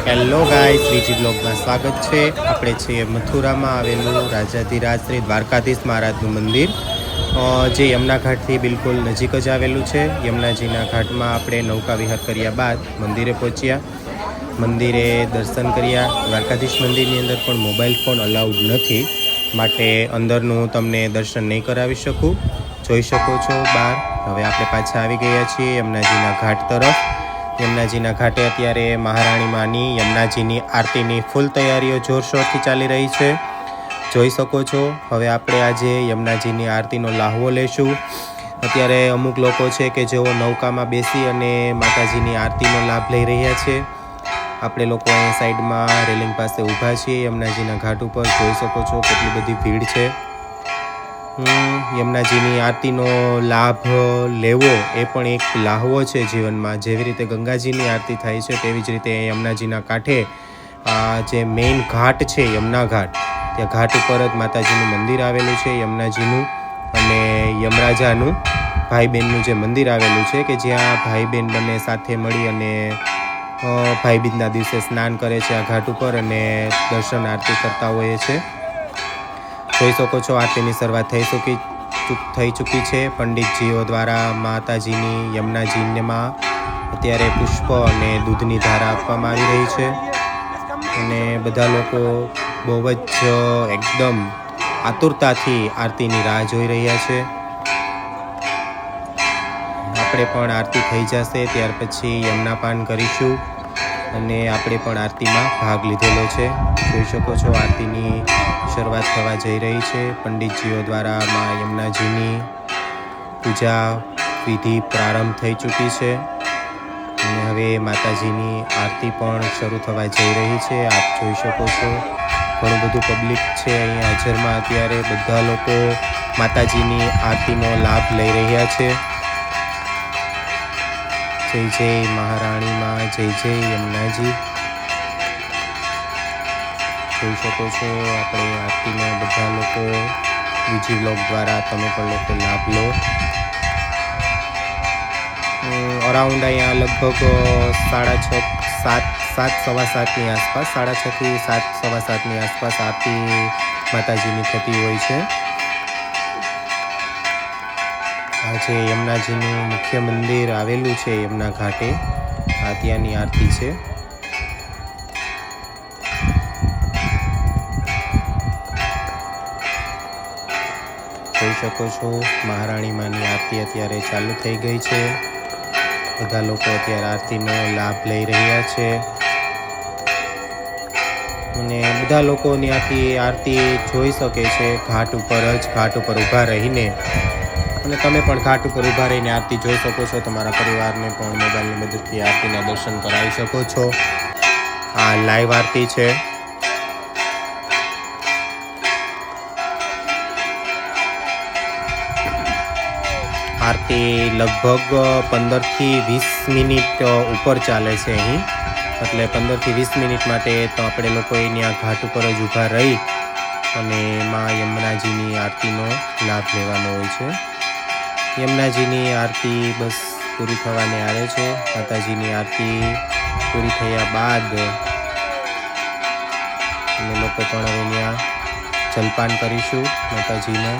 Hello guys, બીજી બ્લોગમાં સ્વાગત છે। આપણે છીએ મથુરામાં આવેલું રાજાધિરાજ શ્રી દ્વારકાધીશ મહારાજનું મંદિર, જે યમુના ઘાટથી બિલકુલ નજીક જ આવેલું છે। યમુનાજીના ઘાટમાં આપણે નૌકા વિહાર કર્યા બાદ મંદિરે પહોંચ્યા। મંદિરે દર્શન કર્યા। દ્વારકાધીશ મંદિરની અંદર પણ મોબાઈલ ફોન અલાઉડ નથી, માટે અંદરનું તમને દર્શન નહીં કરાવી શકું। જોઈ શકો છો બહાર। હવે આપણે પાછા આવી ગયા છીએ યમુનાજીના ઘાટ તરફ। યમુનાજીના ઘાટે અત્યારે મહારાણી માની યમુનાજીની આરતીની ફૂલ તૈયારીઓ જોરશોરથી ચાલી રહી છે, જોઈ શકો છો। હવે આપણે આજે યમુનાજીની આરતીનો લાહવો લેશું। અત્યારે અમુક લોકો છે કે જેઓ નૌકામાં બેસી અને માતાજીની આરતીનો લાભ લઈ રહ્યા છે। આપણે લોકો અહીં સાઈડમાં રેલિંગ પાસે ઊભા છીએ યમુનાજીના ઘાટ ઉપર। જોઈ શકો છો કેટલી બધી ભીડ છે। યમુનાજીની આરતીનો લાભ લેવો એ પણ એક લાહવો છે જીવનમાં। જેવી રીતે ગંગાજીની આરતી થાય છે તેવી જ રીતે યમુનાજીના કાંઠે જે મેઇન ઘાટ છે યમુના ઘાટ, ત્યાં ઘાટ ઉપર જ માતાજીનું મંદિર આવેલું છે યમુનાજીનું, અને યમરાજાનું ભાઈ બહેનનું જે મંદિર આવેલું છે કે જ્યાં ભાઈ બહેન બંને સાથે મળી અને ભાઈ બીજના દિવસે સ્નાન કરે છે આ ઘાટ ઉપર અને દર્શન આરતી કરતા હોઈએ છે। જોઈ શકો છો આરતીની શરૂઆત થઈ ચૂકી છે। પંડિતજીઓ દ્વારા માતાજીની યમુનાજીમાં અત્યારે પુષ્પ અને દૂધની ધારા આપવામાં આવી રહી છે, અને બધા લોકો બહુ જ એકદમ આતુરતાથી આરતીની રાહ જોઈ રહ્યા છે। આપણે પણ આરતી થઈ જશે ત્યાર પછી યમુનાપાન કરીશું, અને આપણે પણ આરતીમાં ભાગ લીધેલો છે। જોઈ શકો છો આરતીની શરૂઆત થવા જઈ રહી છે। પંડિતજીઓ દ્વારા મા યમુનાજીની પૂજા વિધિ પ્રારંભ થઈ ચૂકી છે, અને હવે માતાજીની આરતી પણ શરૂ થવા જઈ રહી છે। આપ જોઈ શકો છો ઘણું બધું પબ્લિક છે અહીં હાજરમાં। અત્યારે બધા લોકો માતાજીની આરતીનો લાભ લઈ રહ્યા છે। જય જય મહારાણીમાં, જય જય યમુનાજી। જોઈ શકો છો આપણે આરતીનો બધા લોકો બીજી બ્લોગ દ્વારા તમે પણ લોકો લાભ લો। અરાઉન્ડ અહીંયા લગભગ 6:30 સવા 7ની આસપાસ, 6:30 થી 7 સવા 7ની આસપાસ આરતી માતાજીની થતી હોય છે। આ જે યમુનાજીનું મુખ્ય મંદિર આવેલું છે યમુના ઘાટે, આ ત્યાંની આરતી છે। જોઈ શકો છો મહારાણી માની આરતી અત્યારે ચાલુ થઈ ગઈ છે। બધા લોકો અત્યારે આરતીનો લાભ લઈ રહ્યા છે, અને બધા લોકો ત્યાંથી આરતી જોઈ શકે છે ઘાટ ઉપર ઊભા રહીને, અને તમે પણ ઘાટ ઉપર ઊભા રહીને આરતી જોઈ શકો છો। તમારા પરિવારને પણ મોબાઈલની મદદથી આરતીના દર્શન કરાવી શકો છો। આ લાઈવ આરતી છે। આરતી લગભગ 15 થી 20 મિનિટ ઉપર ચાલે છે અહીં, એટલે 15 થી 20 મિનિટ માટે તો આપણે લોકો અહીંયા ઘાટ ઉપર જ ઊભા રહી અને માં યમુનાજીની આરતીનો લાભ લેવાનો હોય છે। યમુનાજીની આરતી બસ પૂરી થવાને આવે છે। માતાજીની આરતી પૂરી થયા બાદ અમે લોકો પણ હવે ત્યાં જલપાન કરીશું માતાજીના।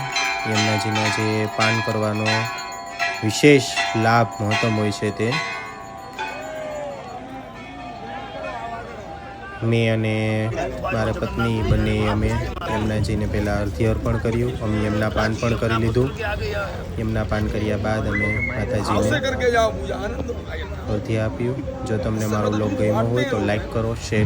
યમુનાજીના જે પાન કરવાનો વિશેષ લાભ મહત્તમ હોય છે તે મેં અને મારા પત્ની બંને અમે યમુનાજીને પહેલાં અર્ઘ્ય અર્પણ કર્યું। અમે યમુના પાન પણ કરી લીધું। યમુના પાન કર્યા બાદ અમે માતાજીને અર્ઘ્ય આપ્યું। જો તમને મારો બ્લોગ ગમ્યો હોય તો લાઈક કરો, શેર